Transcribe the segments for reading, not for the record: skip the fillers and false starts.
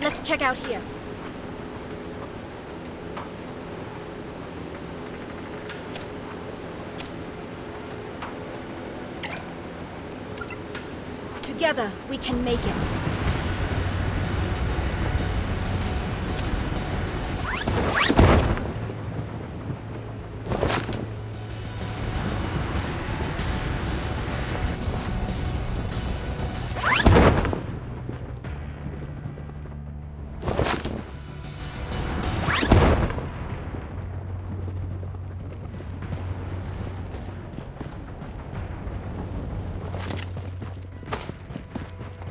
Let's check out here. Together, we can make it.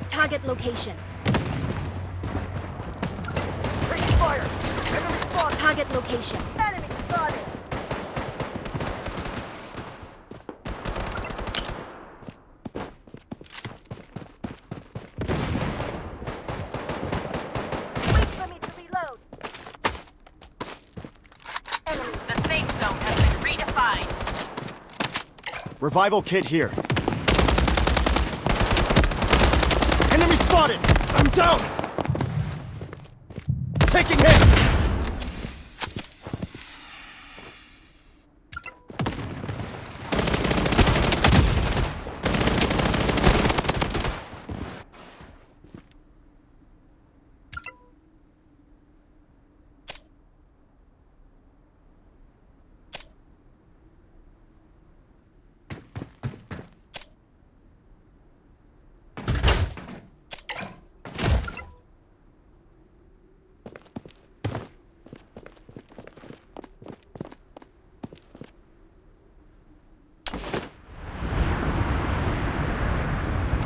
Target location. Taking fire! Enemy spotted! Target location. Enemy spotted! Wait for me to reload! Enemy. The safe zone has been redefined. Revival kit here. Enemy spotted! I'm down! Taking hits!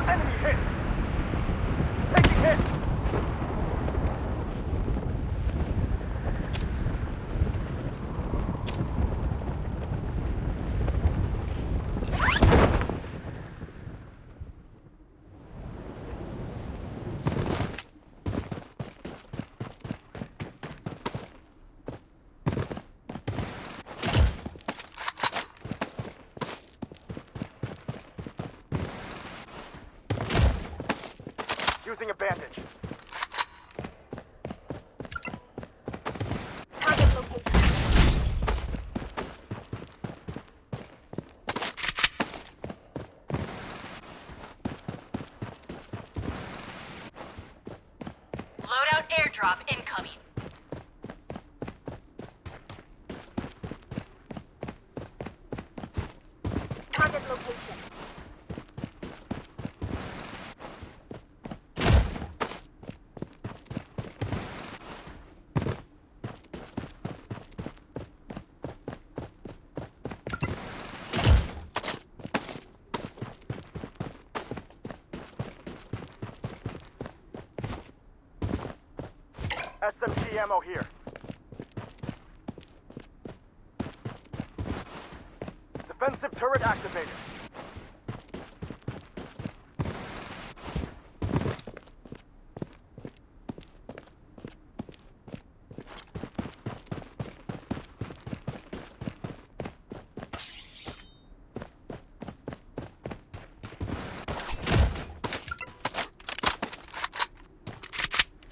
Enemy hit! Taking hit! Using a bandage. Target location. Loadout airdrop incoming. Target location. SMG ammo here. Defensive turret activated.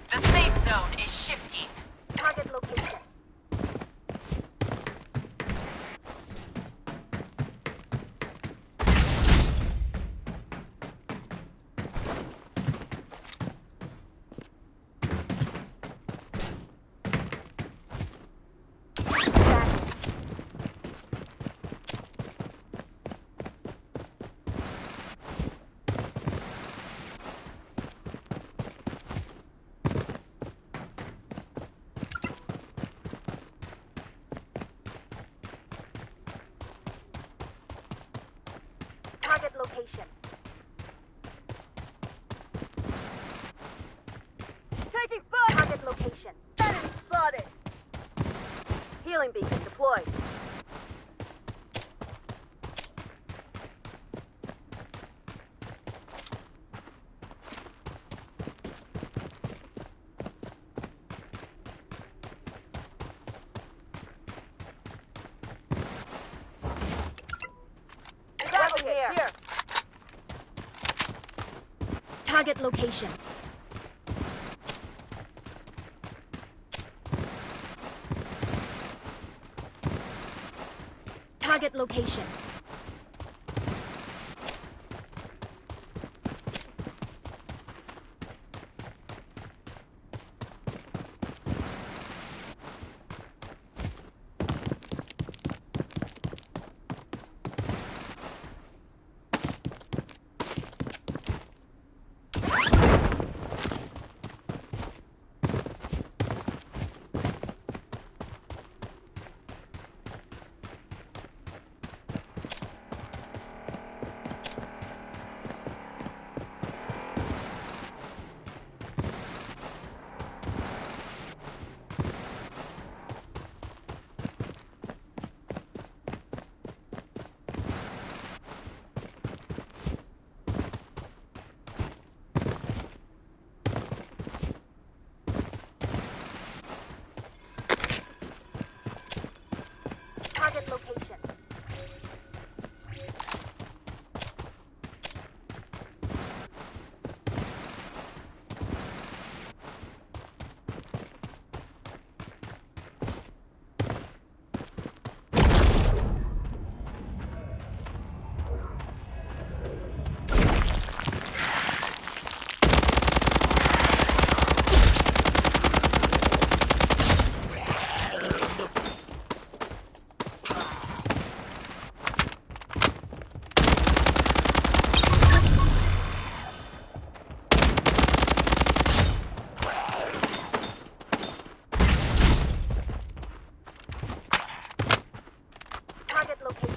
The safe zone is shifting. Target location. Target location. Taking fire! Target location. Enemy spotted! Healing beacon deployed. Here. Target location. Target location. Target location. Target location.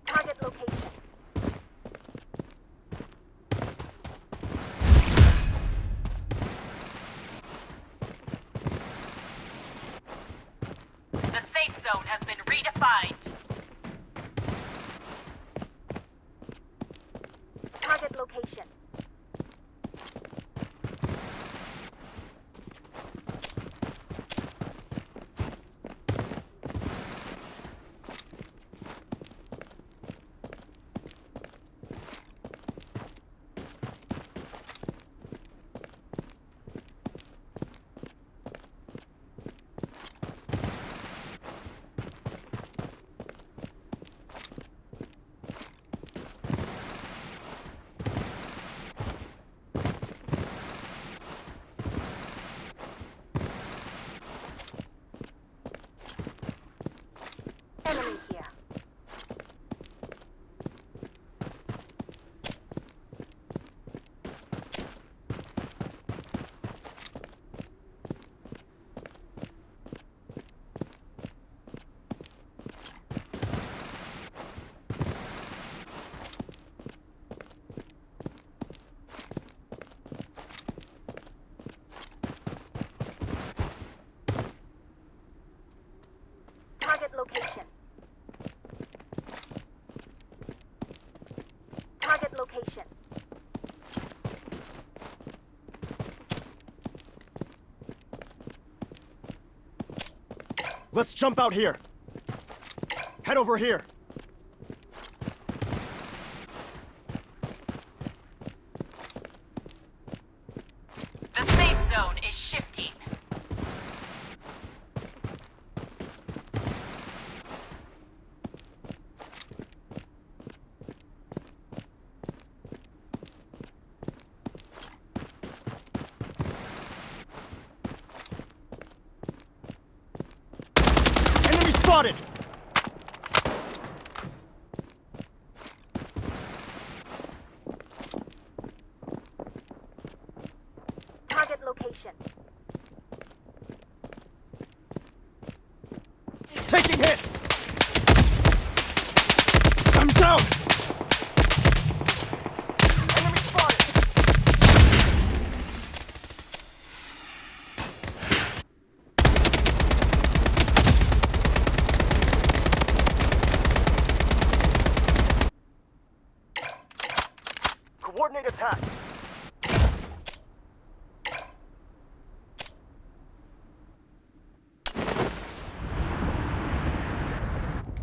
Target location. The safe zone has been redefined. Target location. Enemy here. Target location. Target location. Let's jump out here. Head over here. The safe zone is shifting. Enemy spotted! Target location. Taking hits! I'm down! Enemy spotted! Coordinate attack.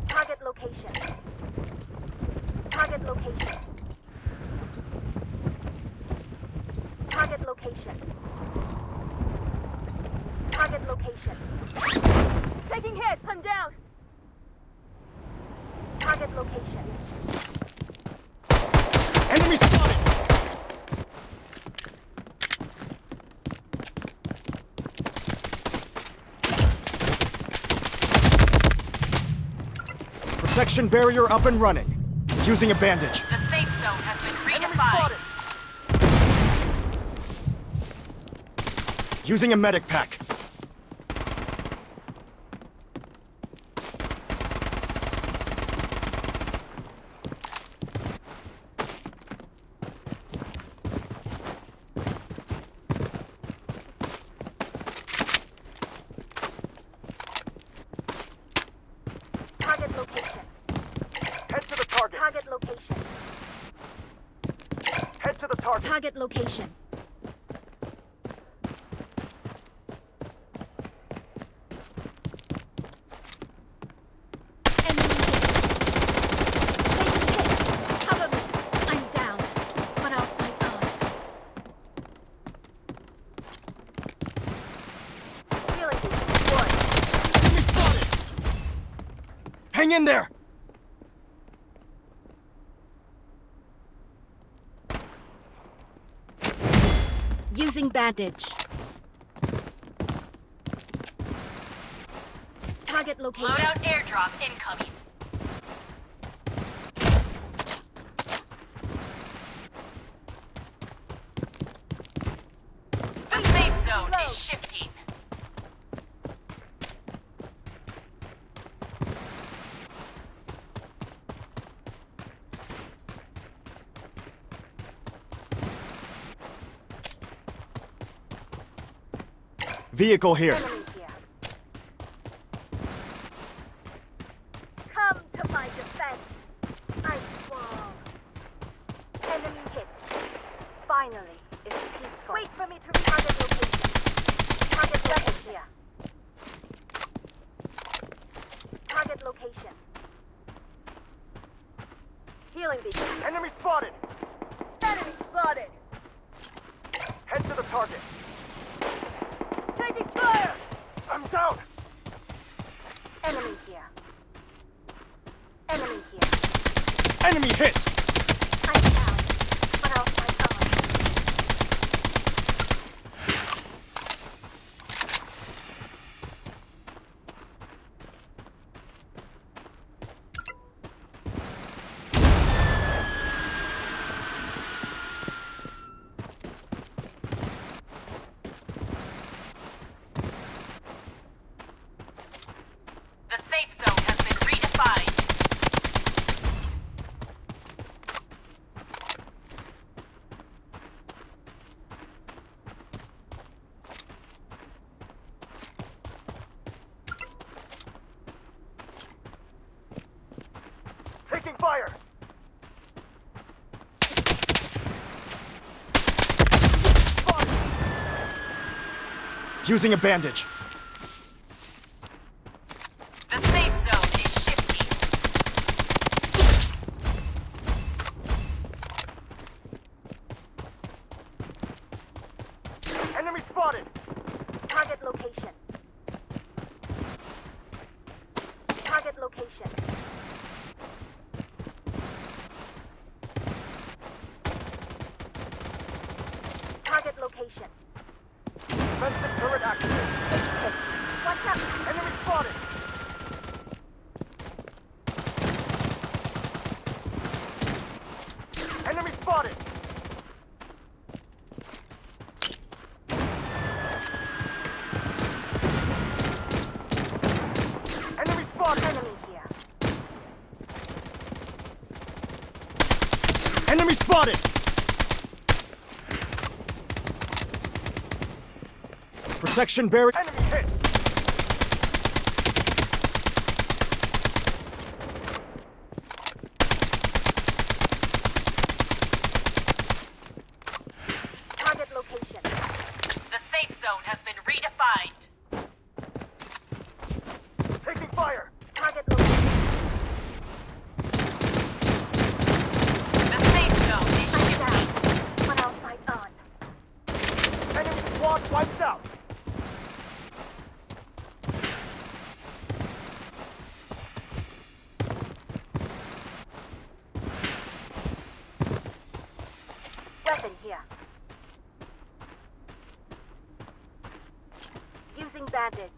Target location. Target location. Target location. Taking hits. I'm down. Target location. Enemy spotted! Protection barrier up and running. Using a bandage. The safe zone has been Enemy redefined. spotted. Using a medic pack. Target location. Head to the target. Target location. Head to the target. Target location. Enemy hit. Taking hit. Cover me. I'm down, but I'll fight on. Healing you. One. Enemy spotted! Hang in there! Using bandage. Target location. Loadout airdrop incoming. The safe zone is shifting. Vehicle here. Enemy here. Come to my defense. I swore. Enemy hit. Finally, it's peaceful. Wait for me to reach target location. Target weapon here. Target location. Healing beacon. Enemy spotted. Enemy spotted. Head to the target. Taking fire. I'm down. Enemy here. Enemy here. Enemy hit! I'm down, but I'll fight on. The safe zone has been redefined. Taking fire. Spotted. Using a bandage. The safe zone is shifting. Enemy spotted. Target location. Target location. Target location. Defensive turret activated. Watch out. Enemy spotted. Enemy spotted. Enemy spotted. Enemy here. Enemy spotted! Protection barrier. Enemy hit. Target location. The safe zone has been redefined. Taking fire. Target location. The safe zone is I'm shifting. down, but I'll fight on. Enemy squad wiped out. bandage.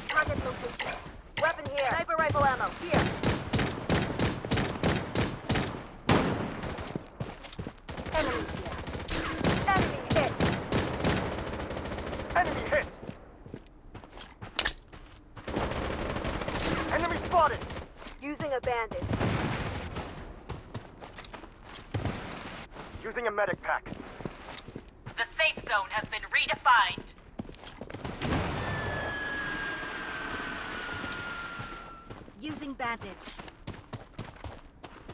Target location. Weapon here. Sniper rifle ammo. Here. Enemy here. Enemy hit. Enemy hit! Enemy spotted! Using a bandage. Using a medic pack. The safe zone has been redefined. Using bandage.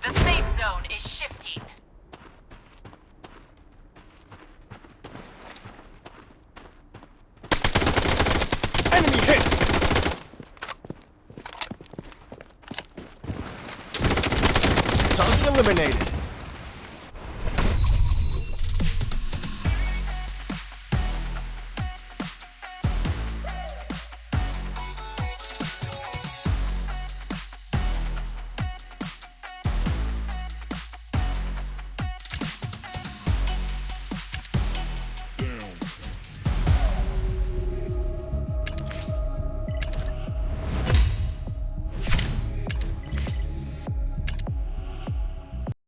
The safe zone is shifting. Enemy hit! Target eliminated.